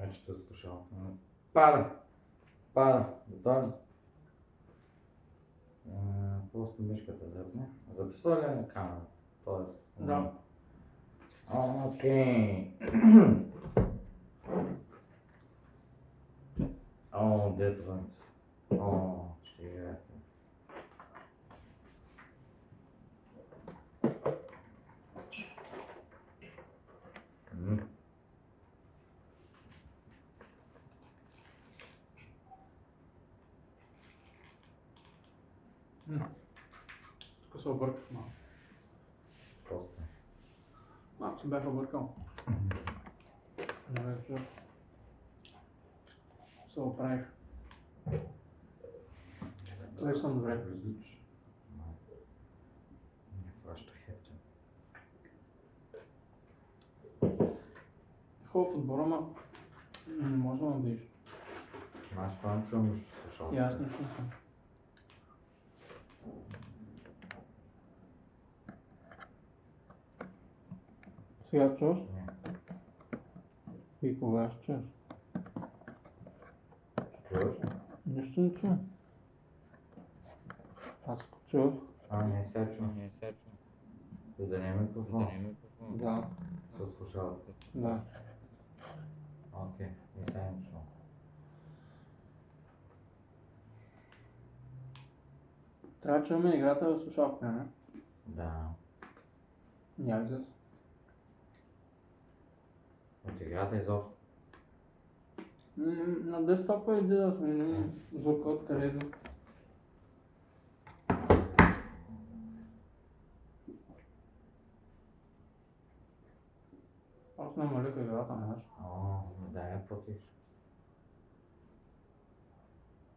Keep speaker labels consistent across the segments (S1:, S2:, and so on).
S1: Вече те слушал. Пада. Готови ли? Просто мишката дръпне. Записва ли на камерата? Тоест...
S2: Да.
S1: Окей. О, дето О, ще играе се.
S2: Тук се обърках малко.
S1: Просто.
S2: Малко се бях объркал. Вече се оправих. Вече съм добре.
S1: Не хваща хептен.
S2: Хубав отбор, ама не може да надееш.
S1: Аз това не чувам нищо слушал.
S2: И аз не слушам. Сега чуваш?
S1: Не.
S2: И кога ще чуеш?
S1: Чуваш ли?
S2: Нищо не чувам. Аз чувах.
S1: Не се чувам. Да не е микрофон.
S2: Да.
S1: Се слушал.
S2: Да.
S1: Окей, не се не чувам.
S2: Трябва да чуваме играта в слушалката, не?
S1: Да.
S2: Няма излез.
S1: От играта изобщо.
S2: На десктопа иди да сменим звука от където. Аз намалих играта, знаеш.
S1: Да я платиш.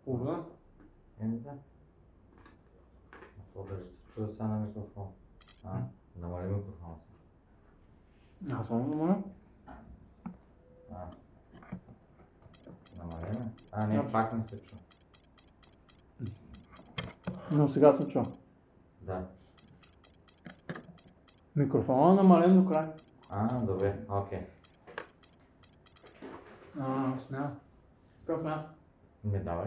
S2: Половина?
S1: Да. Това да се чува сега на микрофон. Намали микрофон си.
S2: Аз съм намаля.
S1: Намали ме? Не, пак не се чува.
S2: Но сега се чува.
S1: Да.
S2: Микрофона намален до край.
S1: Добре, окей.
S2: Смя. Искам смя.
S1: Не давай.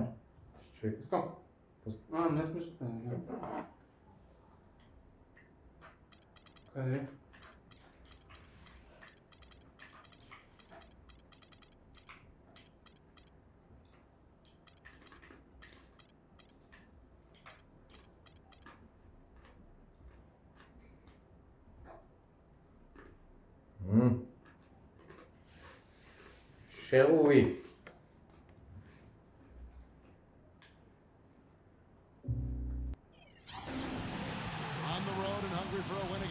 S1: Ще чуй.
S2: Искам. Не смешката не. Къде?
S1: Shall we?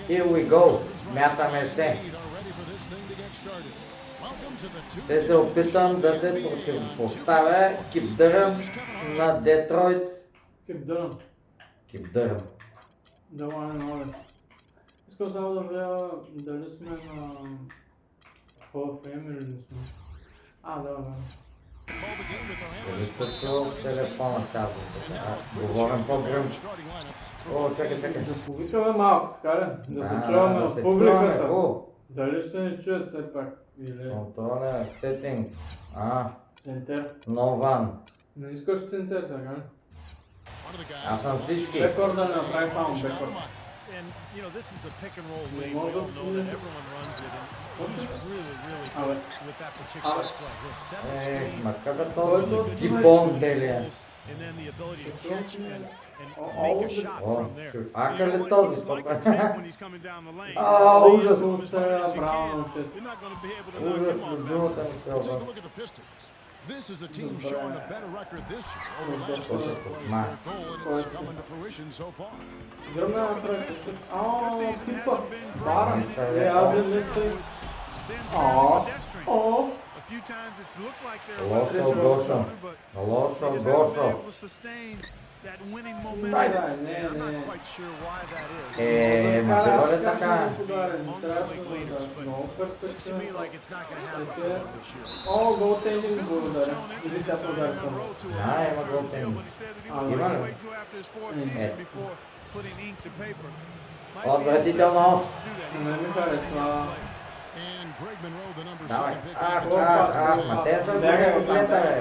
S1: Here we go. Мятаме се. Ще се опитам да се противопоставя Кипдъръм на Детройт. Кипдъръм.
S2: Да, не. Искам само да видя дали сме на Hall of Fame или не сме. Да.
S1: Дали се чува от телефона казвам. Говорим по-гръмко. Чакай.
S2: Да повикаме малко, така ли? Да се чуваме от публиката. Дали ще ни чуят все пак? Или...
S1: Контроля, сетинг.
S2: Център.
S1: Нован.
S2: Не искаш център, така ли?
S1: Аз съм всички.
S2: Бекор да не направи само бекор.
S3: And you know, this is a pick and roll league. We all know that everyone runs it, and he's really good with that particular play. He'll set the screen,
S1: Гибон белия.
S3: and then the ability to catch and make a shot from there.
S1: Акъл този?
S3: When he's coming down the lane.
S2: Ужас от Браун.
S3: You're not going to be able to knock him off balance.
S4: Take a look at the Pistons. This is a team showing a better record this year. Over last year was their goal, and it's coming to fruition so far.
S2: Гръмна напред. Пипа. Бара. Аз да летя.
S3: A few times it's looked like they're
S1: Лошо.
S3: they just haven't been able to sustain that winning momentum.
S2: Не.
S3: I'm not quite sure why that is.
S1: Било ли така?
S3: Looks to me like it's not going to happen this year.
S2: Голтендинг
S3: Pistons have
S2: благодаря.
S3: shown
S2: Или
S3: interest
S2: тя
S3: in selling
S2: подарка.
S3: the road to a
S1: Има
S3: long-term deal,
S1: голтендинг.
S3: but he said that he was
S1: Има
S3: going to
S1: ли?
S3: wait till after his fourth season before putting ink to paper.
S1: Отвратително.
S2: Не ми харесва.
S4: And Greg Monroe, the number
S1: Давай.
S4: 7 pick.
S1: Ма те са добре котлета,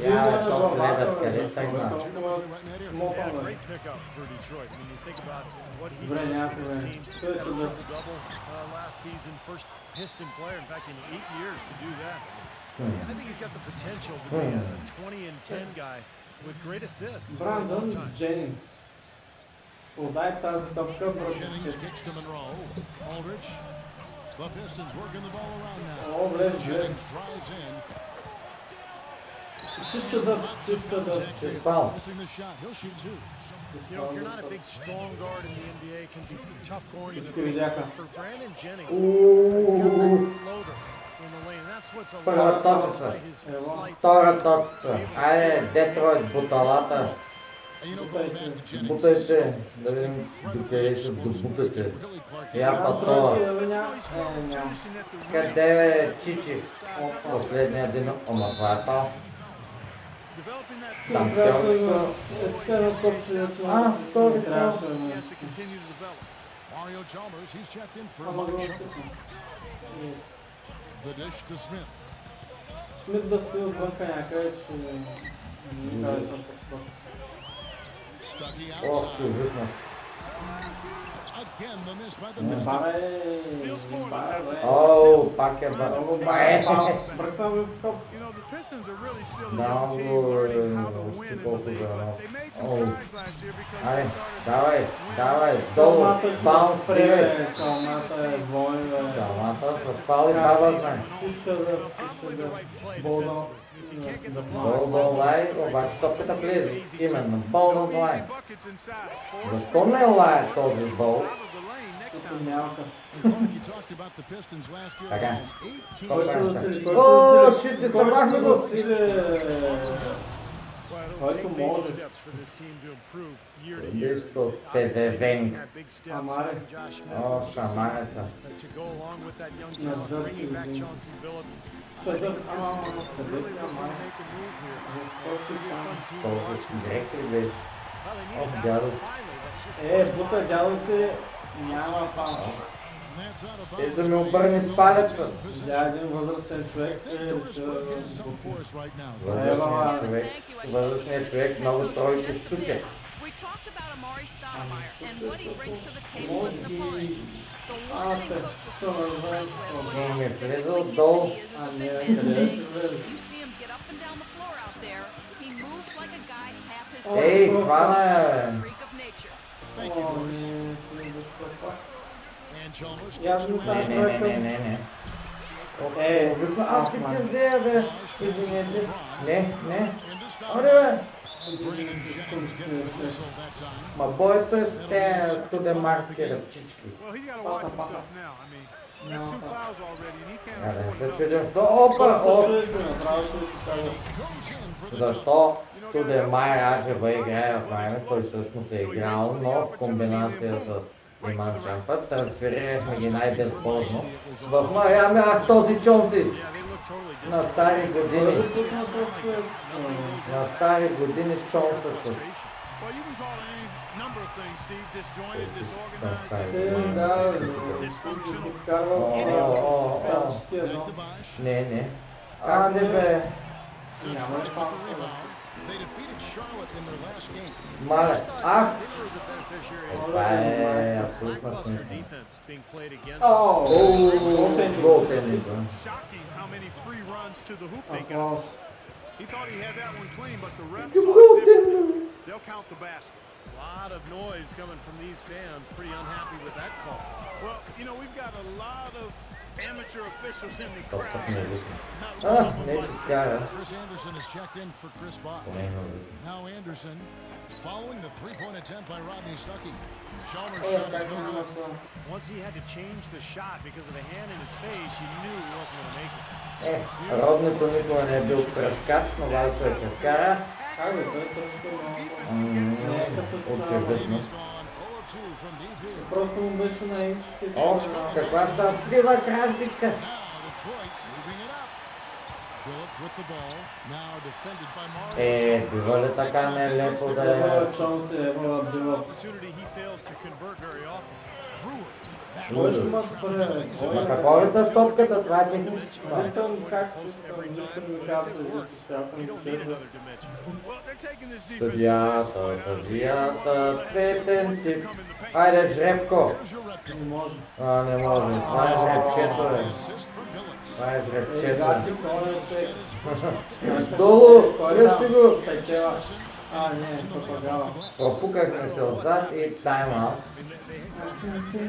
S1: бе. Я, то гледат къде стъгна.
S3: Yeah, great pickup for Detroit. I mean, you think about what he
S2: Добре,
S3: did for
S2: някакво
S3: this
S2: е.
S3: team.
S2: Той е
S3: Had a
S2: чудо.
S3: triple-double last season, first Piston player, in fact, in 8 years to do that. I think he's got the potential to be a 20-10 guy with great assists for a long
S2: Брандън
S3: time.
S2: Дженинг. Подай тази топка,
S4: Jennings
S2: бързо.
S4: kicks to Monroe. Aldridge. The Pistons working the ball around now.
S2: О, влез, влез.
S4: Jennings drives in.
S2: Чиста дъб, чиста дъб.
S1: Фаул.
S4: Missing the shot. He'll shoot two.
S3: You know, if you're not a big, strong guard in the NBA, it can be tough going in the
S2: Всички
S3: paint.
S2: видяха.
S3: For Brandon Jennings, he's got that floater in the lane. That's what's
S1: Първа
S3: allowed
S1: точка.
S3: by his slight
S1: Втора точка. Айде, Детройт, буталата.
S4: And you know, going back to Jennings.
S1: Бутайте. Да видим докъде ще добутате.
S4: Really, Clark,
S1: Я па
S2: Тройки
S1: това.
S2: да ви няма? Няма.
S1: Къде е Чичи? Последния един. Ама това е пал.
S4: developing that
S1: Там
S2: Трябваше
S1: цялото.
S2: да естествено топчето.
S1: втори
S2: трябваше
S4: he
S2: да
S4: has to continue to develop. Mario Chalmers, he's checked in for
S2: Ама
S4: Mike
S2: го
S4: Shumpert.
S2: стисна.
S4: The dish to Smith.
S2: Смит да стои отвънка някъде, че не кажа съм по-скоро.
S4: Stuckey
S1: Ох,
S4: outside.
S1: ужасно.
S4: Again, the miss by the
S2: Не
S4: Pistons.
S2: баве, не баве, бе.
S1: Оу, пак е ба.
S2: Много баве, бръкна в топ.
S5: You know, the Pistons are really still a
S1: Now
S5: young team learning how to
S1: we're
S5: win in the
S1: supposed to
S5: league,
S1: go
S5: but
S1: now.
S5: they made some
S1: Oh.
S5: strides last year because they
S1: Айде,
S5: started
S1: давай,
S5: to win.
S1: давай, долу, баунс, привет.
S2: Калмата е вой, бе.
S1: Чалмата, с пал и баба знае.
S2: Чиста да,
S3: Probably the right play
S2: Болдън.
S3: defensively. If you can't get the
S1: Болдън лай, обаче топката влезе. Именно, Болдън лай.
S5: Easy buckets inside. Force
S1: Защо не лае този бол?
S5: out of the lane next time.
S2: Нямаха.
S4: And Clark, you talked about the Pistons last year.
S1: Okay.
S4: Almost 18
S1: Кой
S2: Който да се...
S1: О, shit, ти
S2: който
S1: събрахме
S2: ще
S1: го.
S2: засили...
S3: Well, it'll
S2: Който
S3: take baby
S2: може.
S3: steps for this team to improve year to year.
S1: Виж,
S3: Obviously,
S1: пезевенг.
S3: making that big step,
S2: Амаре.
S3: signing Josh Smith,
S1: О, шаманеца.
S3: to go along with that young talent, bringing back Chauncey Billups.
S2: Къде?
S3: Really
S2: Къде
S3: looking
S2: си,
S3: to
S2: Амаре?
S3: make a move here.
S2: Защо
S3: It's
S2: си
S3: gonna be a
S2: там?
S3: fun team to
S1: Толкова
S3: watch
S1: си
S3: this
S1: дрек
S3: season.
S1: ли бе?
S3: Well, they
S1: Ох,
S3: needed that
S1: дядо.
S3: one finally. That's just
S2: Бута дядо си няма пал.
S4: And that's out of
S1: Е,
S4: bounds.
S1: да ми обърне палеца.
S2: Тя е един възрастен човек,
S4: I think Doris Burke has some for us right now.
S1: Възрастният човек, възрастният човек много тройки стуча.
S6: We talked about Amari Stoudemire and what he brings to the table as an opponent. The one thing Coach was most impressed with was how physically gifted he is as a big man, saying, you see him get up and down the floor out there. He moves like a guy half his
S1: Ей,
S6: size.
S1: хвана
S6: Just a
S1: е.
S6: freak of nature.
S4: Thank you, Doris. And Chalmers
S2: Я
S4: kicks to
S2: не
S1: Не,
S4: Randle.
S1: не, не, не, не.
S2: Е,
S1: Аз ти пиздея, бе. Извинете. Не, не.
S4: Into Stoudemire.
S1: Оре, бе.
S4: Brandon Jennings gets the whistle that time.
S1: Ма бой се те студемарски ръбчички.
S5: Well, he's got to watch himself now. I mean, that's 2 fouls already, and he can't
S1: Абе,
S5: afford
S1: се
S5: another.
S1: чудим, защо? Опа, оп.
S2: направо ще ти кажа.
S4: Goes in for the
S1: Защо Студемайер Аджеба играе в време? Той всъщност е играл, но в комбинация с Иман Шампът трансферирахме ги най-безбожно. В Майами, ах този Чонси!
S3: Yeah, they look totally
S1: На стари години.
S5: Oh,
S1: На стари години Чонсът с...
S5: Well, you can call it any number of things, Steve. Disjointed, disorganized,
S2: Те, да, вкарва
S4: back to Bosch.
S1: Не, не. А, не бе.
S4: Detroit with the rebound. They defeated Charlotte in their last game.
S1: Мале. Ах!
S3: Zimmer was the beneficiary of
S1: Това е абсолютно
S3: lackluster
S1: смешно.
S3: defense being played against
S2: О,
S1: Ооо, голтенито.
S5: shocking how many free runs to the hoop they got.
S2: Аплаус.
S5: He thought he had that one clean, but the refs saw it differently. They'll count the basket.
S3: a lot of noise coming from these fans. Pretty unhappy with that call.
S5: Well, you know, we've got a lot of amateur officials in the
S1: Топът
S5: crowd.
S1: не е лично.
S5: Not
S1: А,
S5: one of them
S1: не
S5: like
S1: ти кара.
S4: Chris Anderson has checked in for Chris Bosch.
S1: Поне не е лично.
S4: Now Anderson following the three-point attempt by Rodney Stuckey. Chalmers shot is no good.
S3: Once he had to change the shot because of the hand in his face, you knew he wasn't going to make it.
S1: Родното никога не е бил пръскач, но вас се прекара.
S2: Как бе, той просто
S1: Очевидно.
S4: He's gone 0 of 2 from deep here.
S2: просто му беше на инчите.
S1: О, каква щастлива кражбичка!
S4: Now Detroit moving it up. Billups with the ball. Now defended by Mario.
S1: Бива ли така нелепо да е?
S2: Шанс е, била.
S3: Opportunity he fails to convert very often.
S4: Brewer
S2: Кой ще ма спре?
S1: Ма какво ли с топката? Това е техническо.
S2: Виждам как
S3: Every time
S2: ми
S3: the
S2: казва,
S3: game works,
S2: че аз съм
S3: you don't need
S2: честен.
S3: another dimension.
S5: Well, they're taking this defense.
S1: Съдията, цветен тип. Айде, Жребко.
S4: Here's your red card.
S2: Не може.
S1: Не може. Това е жребчето, бе.
S4: Assist from Billets.
S1: Това е жребчето.
S2: Гачи, кой е човек?
S4: Get his first
S1: Долу!
S2: Кой
S1: Кръсти го!
S2: Печела. Не, пропагава.
S1: Пропукахме се отзад и тайм-аут.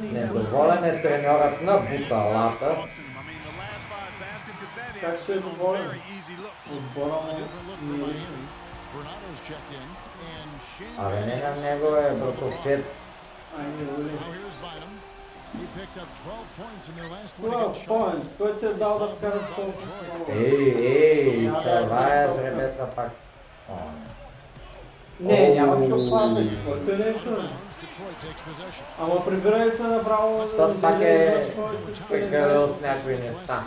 S1: Недоволен е треньорът на Буталата.
S5: Awesome. I mean, the last 5 baskets at that
S2: Как
S5: end
S2: ще е доволен?
S5: very easy looks.
S2: Отбора му
S4: different look for Miami. Vernado's checked in, and Shane
S1: Абе не на него е братовчет.
S2: Айде, Ули.
S4: Now here's Bynum. He picked up 12 points in their last win
S2: Това
S4: against
S2: поинт, кой ти е дал да вкараш толкова много?
S1: Ей, това е жребеца пак.
S2: Не, няма да се отпадне. Който е нещо.
S4: Detroit takes possession.
S2: Ама прибирай се направо.
S1: Защото пак е прекалил с някои неща.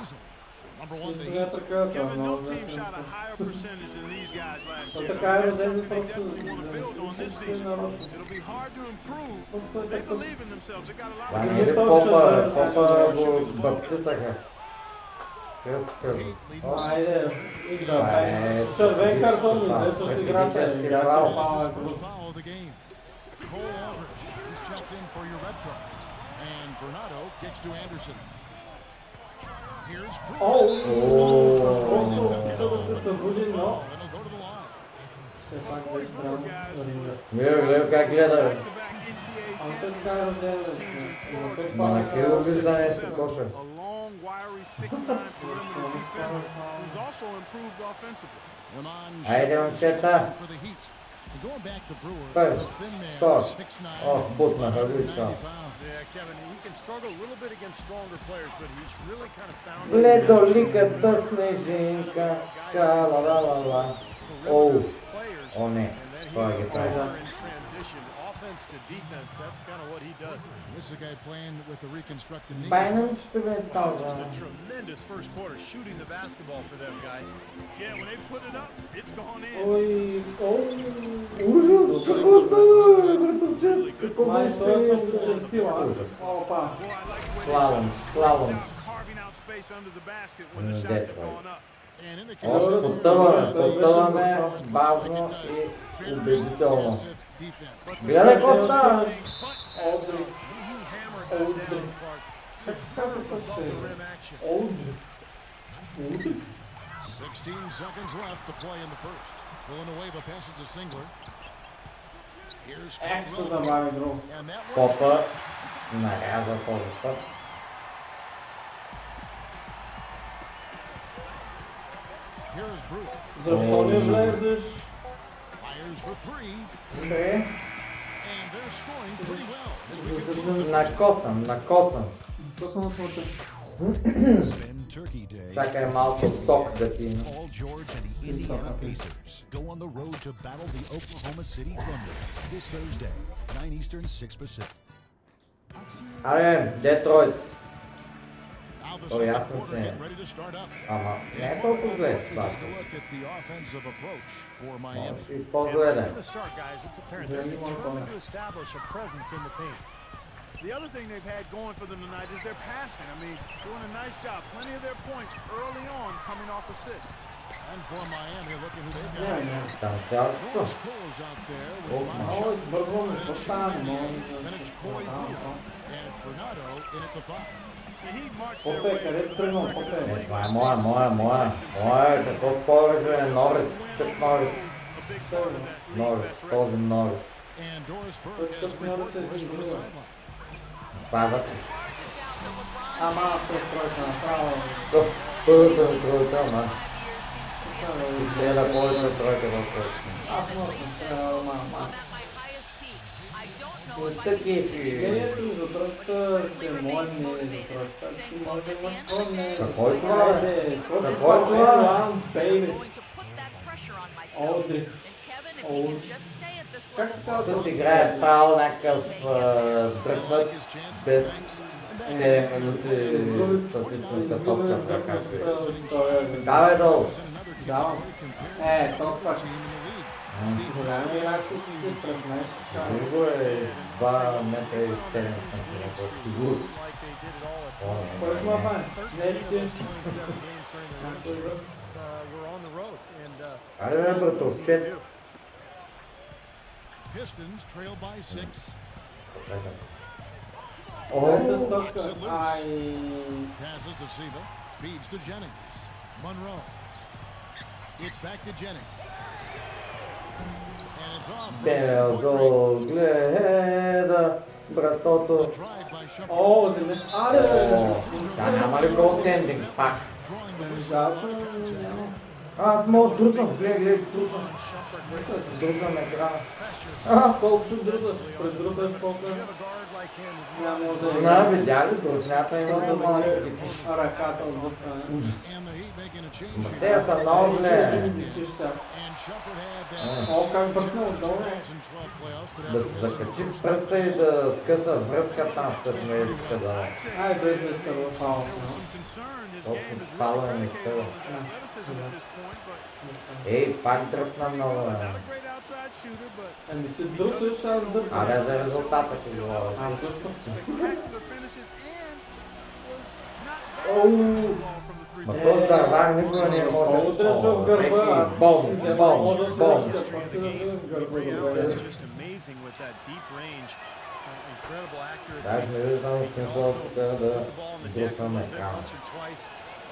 S4: Number one, the
S2: Това е
S4: Heat.
S2: така, това е
S5: Kevin, no
S2: много
S5: team
S2: лесно.
S5: shot a higher percentage than these guys last
S2: То
S5: year.
S2: така е
S5: That's
S2: роден
S5: something they
S2: просто.
S5: definitely want to build on this season. It'll be hard to improve. They believe in themselves. They got a lot
S1: Това
S5: of
S1: не е ли попа го бъпцисаха.
S2: Айде,
S1: Това е
S2: червен картон, не с играта.
S1: стратегически
S2: Играта
S1: фаул.
S2: фала е
S4: First
S2: груб.
S4: foul of the game. Cole Aldridge, he's checked in for your red card. And Vernado kicks to Anderson. Here's Brewer.
S2: Оу!
S1: О,
S2: Колкото да се събуди, но...
S4: And he'll go to the line.
S2: Все пак беше прямо ринга.
S1: гледай как гледа. бе.
S5: back-to-back
S2: Ама
S5: NCAA
S2: те така е роден, бе.
S1: Ма на Кирил вижда нещо кофе.
S5: a long, wiry 6'9" perimeter defender who's also improved offensively.
S4: Ramon
S1: Айде,
S4: Shelton
S1: момчета.
S4: checked in for the Heat. And going back to Brewer,
S1: Първи,
S4: the thin man,
S1: втори.
S4: 6'9",
S1: О, бутнаха, виж това.
S4: 90 pounds.
S3: Yeah, Kevin, he can struggle a little bit against stronger players, but he's really kind of found
S1: Бледоликата снежинка. Ка-ла-ла-ла-ла. Оу,
S3: players.
S1: о не,
S3: And then
S1: това ги
S3: he's
S1: прави.
S3: in transition, offense to defense. That's kind of what he does.
S4: This is a guy playing with the reconstructed knee.
S1: Байнам ще бе
S3: Just
S1: таза.
S3: a tremendous first quarter shooting the basketball for them, guys.
S5: Yeah, when they put it up, it's gone in.
S2: Ой, оу.
S1: Ужас, какво става, братовчет? Какво
S2: Май, той е
S1: става?
S2: съчертила. Опа.
S5: Boy, I like the way
S1: Slalom,
S5: they
S1: slalom.
S5: carving out space under the basket when the
S1: Mm,
S5: shots
S1: that's
S5: have
S1: right.
S5: gone up.
S4: And in the
S1: О,
S4: case of the
S1: потъваме бавно и убедително.
S4: defense.
S1: Гледай какво става.
S2: Олдри.
S3: He hammered that down, Clark. Superb above the rim action.
S2: Олдри. Олдри.
S4: 16 seconds left to play in the first. Villanueva passes to Singler. Here's
S2: Екс
S4: Caldwell.
S2: да забави друг.
S4: And that one's
S1: Попа наряза този път.
S4: Here's Brewer.
S2: Защо не влезеш?
S4: Fires for three.
S1: Добре,
S4: And they're scoring pretty well as we conclude
S1: накосан.
S2: Пъснал смъртта.
S7: Spend Turkey Day.
S1: Чакай малко ток да ти има.
S7: Paul George and the Indiana Pacers go on the road to battle the Oklahoma City Thunder this Thursday, 9 Eastern, 6 Pacific.
S1: Абе, Детройт.
S4: Now the
S1: Oh,
S4: second
S1: yeah,
S4: quarter
S1: okay.
S4: getting ready to start up.
S1: Ама не е толкова зле това.
S4: Take a look at the offensive approach for Miami.
S1: И по-зле да е.
S3: From the start, guys, it's apparent they're determined to establish a presence in the paint.
S5: The other thing they've had going for them tonight is their passing. I mean, doing a nice job. Plenty of their points early on coming off assists.
S4: And for Miami, look at who they've
S2: Не,
S4: got.
S2: не.
S1: Там цялото.
S4: Norris Cole is out there with
S1: Oh,
S4: Ron
S1: no.
S2: Ой, бързаме, какво става?
S4: Then it's Corey Brewer. And it's Vernado in at the 5.
S5: The Heat march their
S2: Попе,
S5: way
S2: къде
S5: to the best
S2: тръгнал,
S5: record
S2: Попе?
S5: in the
S1: Е,
S5: league.
S1: това е моя. Какво повече е Норис? Чак Норис.
S5: A big part of that league
S1: Норис,
S5: best record.
S1: този Норис.
S4: And Doris Burke has a report for us from the sideline.
S1: Пада се.
S2: Ама, престройка направо.
S1: Първата тройка, ама. Гледа повече тройка в този.
S2: Аз мога ама.
S1: Тъки си.
S2: Мнението ми за тройката ще мое мнение за тройката. Ти може да имаш твое мнение.
S1: Какво е това, бе?
S2: Айде, какво ще
S1: Какво е
S2: това?
S1: това?
S2: Бейби.
S6: Олдри.
S2: Олдри. Как се казва?
S1: Тук играе фаул някакъв дръпнат
S4: His chances,
S1: без
S4: thanks.
S1: 7 минути статистическа топка в ръка си.
S2: Той
S1: Давай долу.
S2: Да. Толкова.
S4: Team in the league.
S2: Голям играч ще си пред мен.
S1: Друго е 2 метра и 7 сантиметра. Сигурно.
S3: Like
S2: Кой ще ма пане?
S3: 13
S2: Не е
S3: of
S2: ти.
S3: those 27 games during the regular season were on the road. And
S1: Айде бе, братовчет.
S4: Pistons trail by 6.
S2: Трета
S1: О,
S2: стопка. Ай.
S4: Passes to Siva. Feeds to Jennings. Monroe. It's back to Jennings. And it's off.
S1: Бел го гледа, братото.
S4: Drive by Shepard.
S2: О, земе. Аре!
S1: Да, няма ли голстендинг пак?
S4: Drawing the whistle.
S2: Да, няма.
S1: Аз мога друсам, гледай, друсам. Друсам екрана.
S2: Колко ще друсаш? Предрусаш колко е? Няма може да
S1: На, видя ли, друснята има за малки.
S2: ръката от вътре.
S4: And the Heat making a change here.
S1: Те са много зле.
S4: And Shepard had that.
S2: О, как бръкна отдолу.
S4: 2012 playoffs, but
S1: Да
S4: after
S1: се
S4: missing
S1: закачи
S4: the
S1: в
S4: first
S1: пръста и да скъса връзката, като ме иска да...
S2: Ай, без да изкарва фаул.
S5: Some concern. His
S1: Oh,
S5: game is
S1: follow
S5: really
S1: him,
S5: predicated on
S1: so-
S5: his athleticism at this point, but
S1: Ей, пак тръпна много.
S5: not a great outside shooter, but
S2: Ами ти друсаш, трябва да дърпаш.
S1: Абе, за резултата си говоря.
S2: Аз също.
S5: spectacular finishes and was not bad
S2: Оу.
S5: ball from the three
S1: Ма
S5: point
S1: този дървар никога не може да...
S2: Удряш в гърба, аз
S1: Бом,
S2: взема
S1: бом,
S2: мога да
S1: бом.
S2: се разкъпвам, ти да в гърба
S3: Ray
S2: да
S3: Allen
S2: бъде.
S3: is just amazing with that deep range, incredible accuracy.
S1: Даже не виждам
S3: He can
S1: смисъл
S3: also
S1: тук да
S3: put the ball in the deck a
S1: друсвам
S3: little bit
S1: екрана.
S3: once or twice,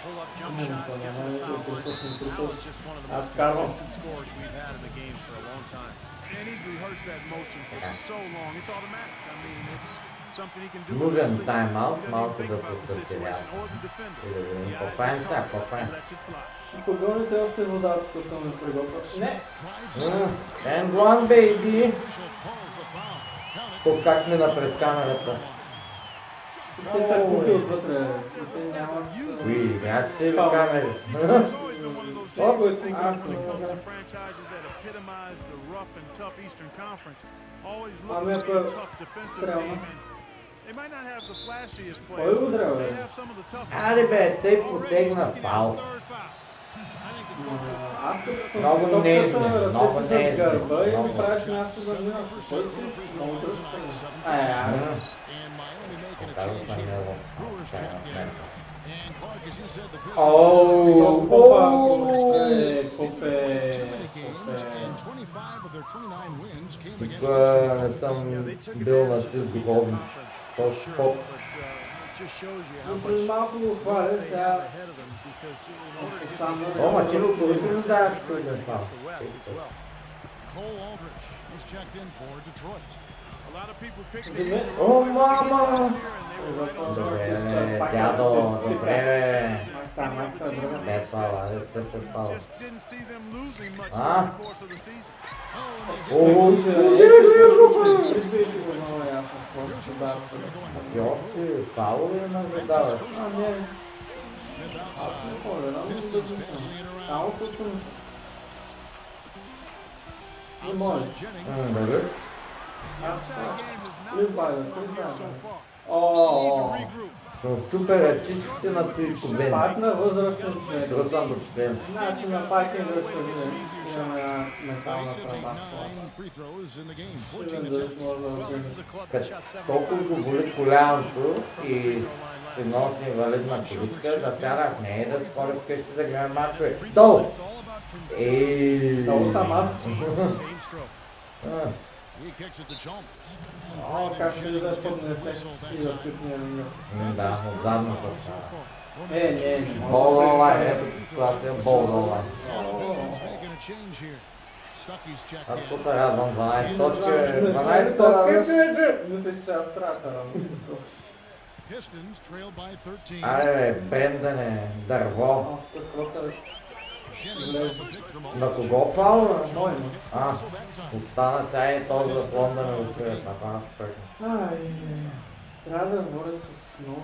S3: pull up jump
S2: Mm,
S3: shots, get to the foul line. Allen's just one of the most
S2: Carlo.
S3: consistent scorers we've had in the game for a long time.
S5: And he's rehearsed that motion for so long. It's automatic. I mean, it's something he can do.
S1: Нужен
S5: in his sleep.
S1: тайм-аут,
S5: He doesn't
S1: малко
S5: even
S1: да
S5: think about the
S1: посъществява.
S5: situation or the defender.
S1: И да видим
S5: He
S1: какво
S5: eyes
S1: правим
S5: his
S1: сега,
S5: target
S1: какво правим.
S5: and lets it fly.
S2: Ще погълните още вода, тук съм не приготвя. Не!
S1: And one baby.
S4: official calls the foul. Count it.
S1: Тук как мина през камерата.
S2: Те са купи отвътре. Те нямат...
S1: Уи, някакви ли камери?
S5: It's always been one of those
S2: Oh,
S5: teams
S2: but
S5: I think of when it comes to
S2: okay.
S5: franchises that epitomize the rough and tough Eastern Conference. Always
S2: I
S5: look
S2: mean,
S5: to be a
S2: but-
S5: tough defensive
S2: Тревна.
S5: team. And they might not have the flashiest
S2: Кой
S5: players,
S2: го
S5: but
S2: трябва,
S5: they
S2: бе?
S5: have some of the toughest.
S1: Аре бе, те
S5: Already he's
S1: посегна
S5: looking at his
S1: фал.
S5: third foul. I think the coach will
S2: Аз като съм
S1: Много
S2: си
S1: не е
S2: топката
S1: зле,
S2: на
S1: много
S2: ръцете
S1: не е
S2: зад
S1: зле,
S2: гърба и
S1: много.
S2: ми правиш някакво за мина. Кой ти? Много дръжка.
S4: And Miami making a
S1: Казвам
S4: change
S1: на
S4: here.
S1: него.
S4: Brewers checked in. And Clark, as you said, the
S1: Оу,
S2: Копе.
S4: and 25 of their 29 wins came
S1: Тук
S4: against
S1: не съм бил на чист духовно. Точно поп.
S3: It just shows you how
S2: Но
S3: much
S2: преди малко го хваля,
S3: they
S2: сега
S3: have ahead of them because in order to get
S2: там
S3: to
S1: О, ма ти го дори не знаеш кой е фал.
S3: against the West as well.
S4: Cole Aldrich. He's checked in for Detroit.
S5: A lot of people pick the
S2: Зиме.
S5: Heat to
S1: О,
S5: roll
S1: мама!
S5: this year, and they were right on
S1: Добре,
S5: target.
S1: бе, дядо, добре, бе.
S2: Макса, друга.
S1: Не фала, не се фала.
S5: Just didn't see them losing much
S1: Ah.
S5: during the course of the season.
S1: О,
S2: Беше го много ясно. Просто да.
S1: и още фалове наблюдаваш.
S2: А, не.
S4: Smith
S2: Аз не
S4: outside.
S2: ходя, да.
S4: Pistons passing it around.
S2: Само тук съм. Не може.
S4: Outside Jennings.
S1: Дали?
S5: The outside game has not
S2: Live by
S5: worked
S2: it,
S5: for them
S2: live
S5: here
S2: by
S5: so
S2: it.
S5: far.
S2: О,
S5: Need to regroup.
S1: Но супер е всичките на тези кубени.
S2: пак на възрастен човек.
S1: Сръцам до член.
S2: Значи на пакинга ще видим. Имаме една
S4: The
S2: метална
S4: Heat have made
S2: тръба.
S4: 9 free throws in the game.
S2: Ще
S4: 14
S2: веднъж
S4: attempts.
S2: може да
S3: Well,
S2: видим.
S3: this is a club that
S1: Като
S3: shot 75%
S1: толкова го боли коляното и
S3: line
S1: си
S3: last
S1: носи инвалидна количка, да сядах не и да споря вкъщи да гледам мачове. Долу!
S3: It's all about consistency.
S1: Ей!
S2: Долу съм аз.
S3: Same stroke.
S1: А,
S4: He kicks it to Chalmers.
S2: О, как ще да поднесе и да пипне линия.
S1: да, но задната страна.
S2: Не.
S1: Болдола, ето това е болдола.
S4: Pistons making a change here. Stuckey's checked
S1: Аз
S4: in.
S1: тук радвам 12 точки, 12 точки, човече!
S2: Мислех, че аз трябва да карам.
S4: Pistons trail by 13.
S1: Аре бе, Брендане, дърво.
S2: О, какво са?
S4: Jennings off the pick from
S1: На
S4: Aldridge.
S1: кого фаула?
S2: Мой.
S1: А, остана сега и този за фон да ме открият на това пък.
S2: Ай, трябва да говоря с много.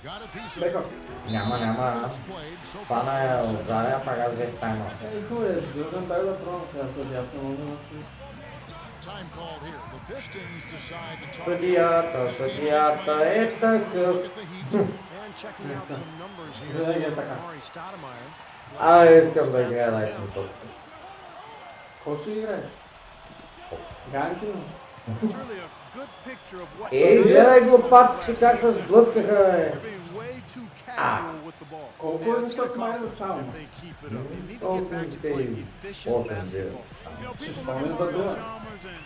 S4: Got a piece of
S2: Бека.
S1: Няма.
S4: It's played so far.
S1: Фана е отзаря, пак аз взех тайма.
S2: Ей, хубаво, дългам дай да пробвам сега съдята, може да си.
S4: Time called here. The Pistons decide to talk.
S1: Съдията е такъв.
S4: Look at the Heat.
S3: And checking out some numbers here
S2: Винаги е
S3: for
S2: така.
S3: Maury Stoudemire.
S1: Искам да играя да съм тук.
S2: Какво ще играеш? Ганки, но.
S5: It's really a good picture of what
S1: Гледай глупаците как се сблъскаха, бе.
S5: they're being way too casual with the ball.
S2: Колко
S3: Yeah,
S2: е
S3: it's gonna
S2: висок май
S3: cost them
S2: начално?
S3: if they keep it up. They need to get back to playing efficient basketball.
S5: You know, people
S2: Just
S5: look at
S2: always
S5: Mario
S2: like that.
S5: Chalmers and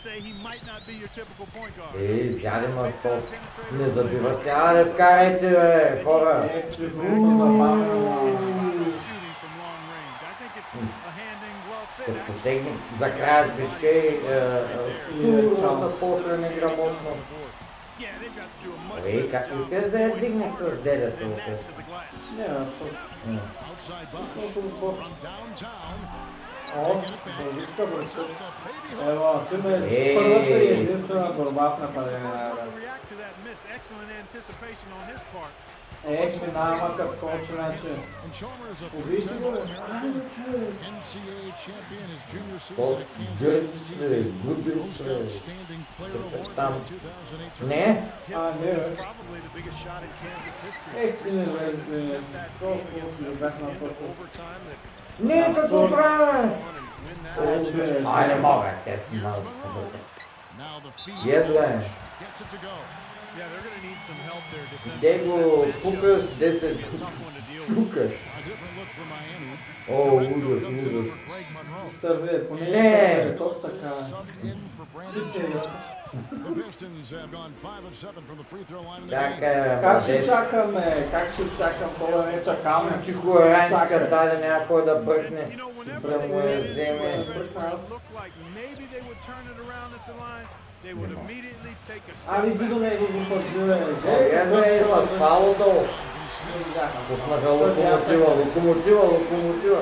S5: say he might not be your typical point guard.
S1: Взяли ма
S5: Big
S1: то.
S5: time penetrator
S1: Не
S5: of the league.
S1: забиват. Айде, вкарайте, бе, хора.
S5: Shooting from long range. I think it's a hand in glove fit.
S1: Като потегне за края с бичкей, турната после неграмотно.
S5: Yeah, they've got to do a much
S1: Ей,
S5: better
S1: как
S5: job
S1: искаш да я дигне с деда
S5: than that
S1: се?
S5: to the glass.
S2: Не,
S4: Outside Bush from downtown.
S2: О, вижка бързо. Ево, ти ме първата и единствена борба в нападение.
S5: To react to that miss. Excellent anticipation on his part.
S2: Финала като скочи, значи.
S4: And Chalmers, a
S2: Убийте го, бе.
S4: NCAA champion, his junior
S1: То
S4: season at Kansas City.
S1: гърди, губи,
S4: Most outstanding player award for
S1: там.
S4: the 2008
S1: Не?
S2: Не, бе.
S3: Probably the biggest shot in Kansas history.
S2: Ех, ти не влезли.
S3: Set that
S2: Колко
S3: against
S2: ми
S3: Memphis
S2: бях на
S3: into
S2: първо.
S3: overtime that
S1: Не, какво правя?
S3: won and win that match.
S1: Ай, не мога, те са малко.
S4: Now the feed.
S1: Yes, man.
S4: Gets it to go.
S3: Yeah, they're going to need some help there
S1: Де
S3: defensively.
S1: го пукаш, де се
S3: Be a tough one to deal with.
S1: пукаш.
S4: A different look for Miami.
S1: О, ужас,
S4: Comes in
S1: ужас.
S4: for Greg Monroe.
S2: Търве, поне
S1: Не.
S2: е точно така.
S4: Subbed in for Brandon Jacobs. The Pistons have gone 5 of 7 from the free throw line in the
S1: Как
S4: game.
S1: е,
S2: Как ще
S1: младеж?
S2: чакаме? Как ще чакам? Това не чакаме.
S1: Всичко е ранчка, даде някой да бръкне.
S5: You know, whenever
S1: Да
S5: they
S1: му
S5: get
S1: я
S5: into a
S1: вземе.
S5: stretch where it looked like maybe they would turn it around at the line, they would immediately take a step
S2: Ами иди до
S5: back.
S2: него го подбиве.
S1: Ето е, има стало долу. Пуснаха локомотива, локомотива, локомотива.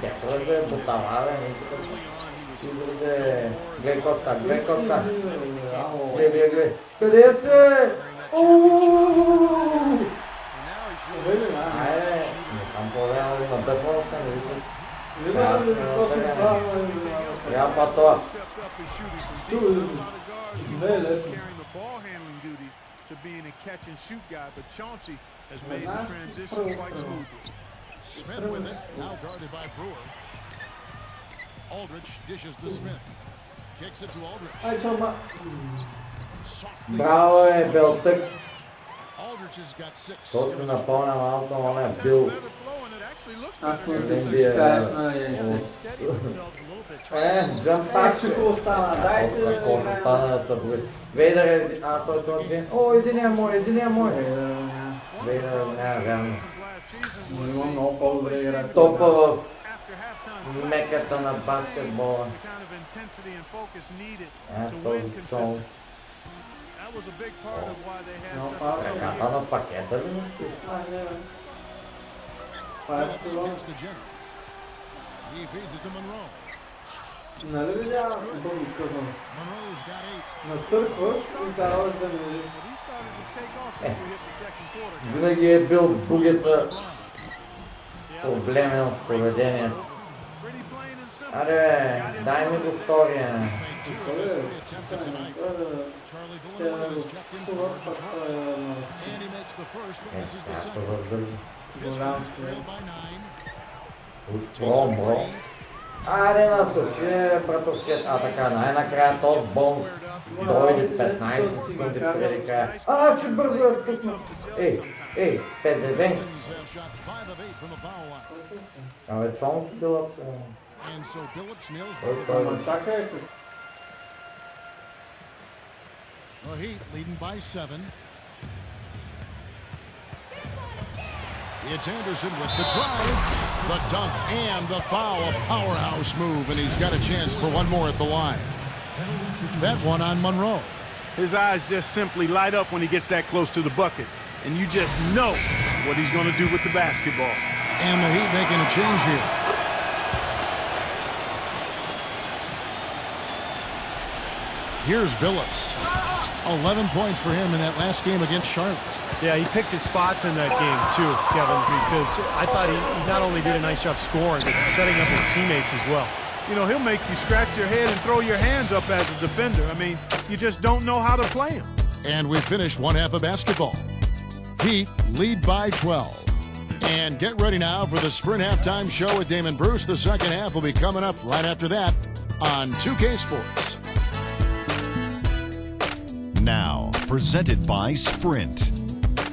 S1: Дето е да е бутала, бе, никога. Гледай котка, гледай котка. Гледай, гледай. Къде сте? Айде, не съм по-време да надъхвам, не виждам. Трябва па това.
S5: Stepped up his shooting from deep. A lot of guards he was carrying the ball handling duties to being a catch and shoot guy, but Chauncey has made the transition quite smoothly.
S4: Smith with it. Now guarded by Brewer. Aldridge dishes to Smith. Kicks it to Aldridge.
S2: Ай, чома.
S4: Softly.
S1: Браво е, Белтък.
S4: Aldridge has got 6.
S1: Точно напълня малко, но не е бил.
S5: Better flow, and it actually looks
S2: Ако
S5: better.
S2: не
S1: Един
S2: си
S1: би е,
S2: кажеш
S1: да.
S2: на
S3: They've steadied themselves a little bit. Trying to
S1: Джамп
S2: Как
S1: пак.
S2: ще го остана? Дайте да
S1: Какво стана да се бои? Вейдър е... той точно. О, единия мой, единия мой. Вейдър, няма вярно.
S2: Имам много по-добре игра.
S1: Топа в
S5: After halftime,
S1: меката на баскетбола.
S5: the kind of intensity and focus needed to
S1: Този
S5: win
S1: сон.
S5: consistently. That was a big part of why they had
S2: No
S5: such a
S2: foul.
S5: tough
S1: Така
S5: year.
S1: на пакета ли?
S2: Това е
S4: Phillips
S2: стило.
S4: gets to Jennings. He feeds it to Monroe.
S2: Нали видя Боби казвам?
S4: Monroe's got 8.
S2: Натъркваш и караваш да ми...
S5: But he started to take off since we hit the second quarter.
S1: Винаги е бил бугеца проблемен от поведение.
S5: Pretty plain and simple.
S1: Аре, дай ми го втория.
S4: Two of his 3 attempted tonight. Charlie Villanueva is checked in for Detroit. And he makes the first, but misses the
S1: Както
S4: second.
S1: въздържи.
S4: Pistons trail by 9.
S1: Бом, бом. Аре на случай, братовският. А така, най-накрая този бом дойде 15 секунди преди края. Че бързо е пусна. Ей, ПЗВ.
S4: Pistons have shot 5 of 8 from the foul line.
S1: Абе, чом си била?
S4: And so Billups nails
S1: Той
S2: Ама чакай,
S4: the Heat leading by 7. It's Anderson with the drive, the dunk, and the foul. A powerhouse move, and he's got a chance for one more at the line. That one on Monroe.
S5: His eyes just simply light up when he gets that close to the bucket. And you just know what he's going to do with the basketball.
S4: And the Heat making a change here. Here's Billups. 11 points for him in that last game against Charlotte.
S3: Yeah, he picked his spots in that game too, Kevin, because I thought he not only did a nice job scoring, but setting up his teammates as well.
S5: You know, he'll make you scratch your head and throw your hands up as a defender. I mean, you just don't know how to play him.
S4: And we finished one half of basketball. Heat lead by 12. And get ready now for the Sprint Halftime Show with Damon Bruce. The second half will be coming up right after that on 2K Sports.
S7: Now, presented by Sprint.